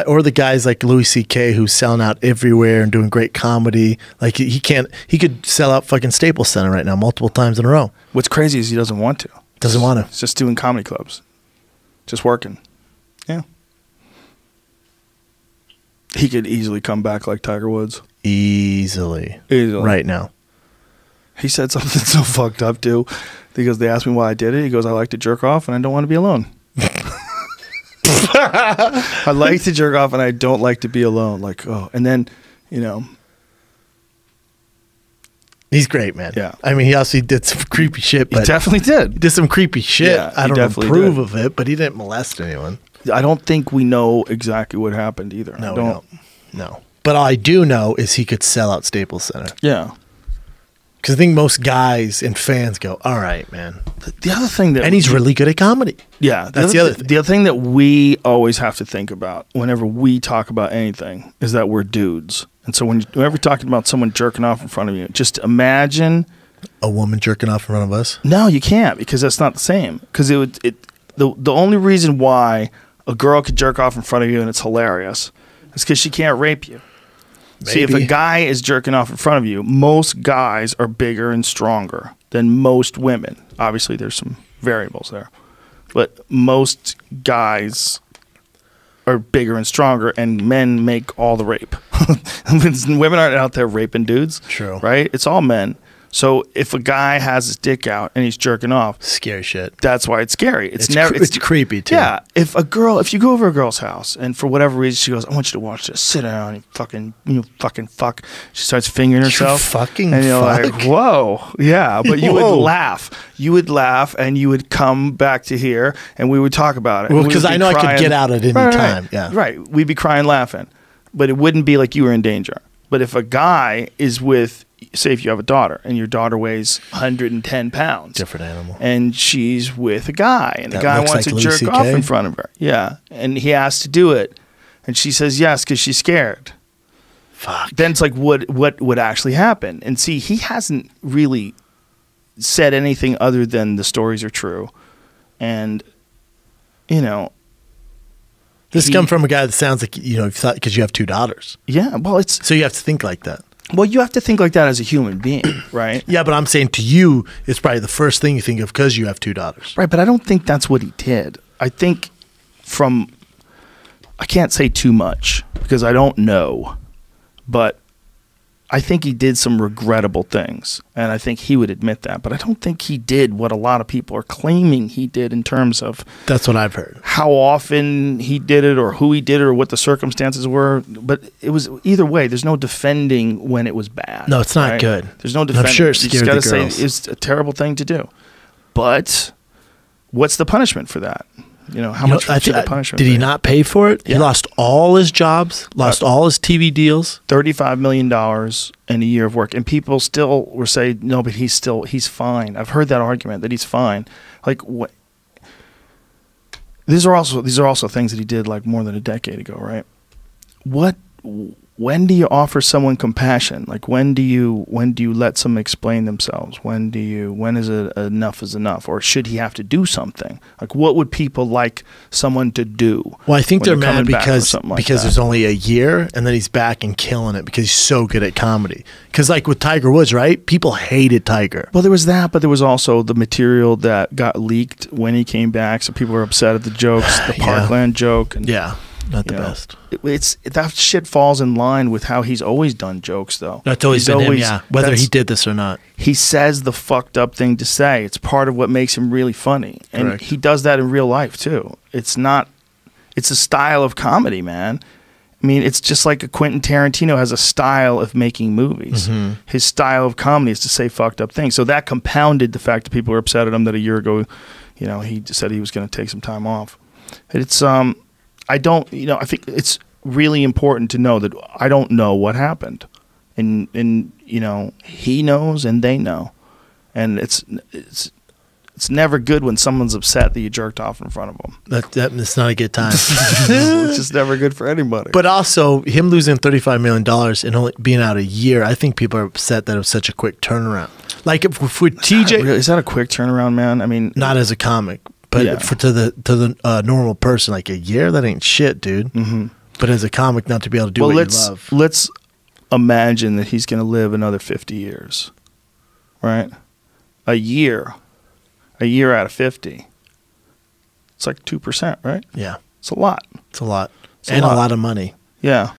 Or the guys like Louis C.K. who's selling out everywhere and doing great comedy. Like he could sell out fucking Staples Center right now multiple times in a row. What's crazy is he doesn't want to. Doesn't want to. He's just doing comedy clubs. Just working. Yeah. He could easily come back like Tiger Woods. Easily. Right now. He said something so fucked up too. Because they asked me why I did it. He goes, I like to jerk off and I don't want to be alone. I like to jerk off and I don't like to be alone. Like, oh. And then, you know. He's great, man. Yeah. I mean, he also did some creepy shit. But he definitely did. He did some creepy shit. Yeah, I don't approve of it, but he didn't molest anyone. I don't think we know exactly what happened either. No. But all I do know is he could sell out Staples Center. Yeah. Because I think most guys and fans go, all right, man. The other thing that... And he's really good at comedy. Yeah. That's the other thing. The other thing that we always have to think about whenever we talk about anything is that we're dudes. And so whenever you're talking about someone jerking off in front of you, just imagine... A woman jerking off in front of us? No, you can't, because that's not the same. Because the only reason why a girl could jerk off in front of you and it's hilarious is because she can't rape you. Maybe. See, if a guy is jerking off in front of you, most guys are bigger and stronger than most women. Obviously, there's some variables there. But most guys are bigger and stronger, and men make all the rape. Women aren't out there raping dudes. True. Right? It's all men. So if a guy has his dick out and he's jerking off, scary shit. That's why it's scary. It's creepy too. Yeah. If you go over a girl's house and for whatever reason she goes, I want you to watch this. Sit down and fucking fuck. She starts fingering herself. And you're like, whoa, yeah. But you would laugh. You would laugh and you would come back to here and we would talk about it. Well, because I know I could get out at any time. Yeah. Right. We'd be crying, laughing, but it wouldn't be like you were in danger. But if a guy is with, say if you have a daughter and your daughter weighs 110 pounds. Different animal. And she's with a guy and the guy wants to jerk off in front of her. Yeah. And he asks to do it. And she says yes because she's scared. Fuck. Then it's like what would actually happen? And see, he hasn't really said anything other than the stories are true. And, you know. This comes from a guy that sounds like, you know, because you have two daughters. Yeah. Well, so you have to think like that. Well, you have to think like that as a human being, right? Yeah, but I'm saying to you, it's probably the first thing you think of because you have two daughters. Right, but I don't think that's what he did. I think I can't say too much because I don't know, but I think he did some regrettable things, and I think he would admit that. But I don't think he did what a lot of people are claiming he did in terms of... That's what I've heard. How often he did it or who he did it or what the circumstances were. But it was either way. There's no defending when it was bad. No, it's not good. There's no defending. I'm sure it scared the girls. You just got to say it's a terrible thing to do. But what's the punishment for that? You know, how much should the punishment be? Did he not pay for it? Yeah. He lost all his jobs, lost all his TV deals. $35 million in a year of work. And people still were saying, no, but he's fine. I've heard that argument that he's fine. Like, what? These are also things that he did like more than a decade ago, right? When do you offer someone compassion? Like when do you let someone explain themselves? When is it enough is enough? Or should he have to do something? Like what would people like someone to do? Well, I think they're mad because there's only a year and then he's back and killing it because he's so good at comedy. Because like with Tiger Woods, right? People hated Tiger. Well, there was that, but there was also the material that got leaked when he came back. So people were upset at the jokes, the Parkland joke. And, yeah. Not the best. That shit falls in line with how he's always done jokes, though. That's always been him, yeah. Whether he did this or not. He says the fucked up thing to say. It's part of what makes him really funny. And Correct. He does that in real life, too. It's a style of comedy, man. I mean, it's just like a Quentin Tarantino has a style of making movies. Mm-hmm. His style of comedy is to say fucked up things. So that compounded the fact that people were upset at him that a year ago, you know, he said he was going to take some time off. It's I think it's really important to know that I don't know what happened. And you know, he knows and they know. And it's never good when someone's upset that you jerked off in front of them. That's not a good time. It's just never good for anybody. But also, him losing $35 million and only being out a year, I think people are upset that it was such a quick turnaround. Like if with TJ... Is that a quick turnaround, man? I mean... Not as a comic. But to the normal person, like a year, that ain't shit, dude. Mm-hmm. But as a comic, not to be able to do what you love. Let's imagine that he's going to live another 50 years, right? A year out of 50. It's like 2%, right? Yeah. It's a lot. It's a lot. And a lot of money. Yeah.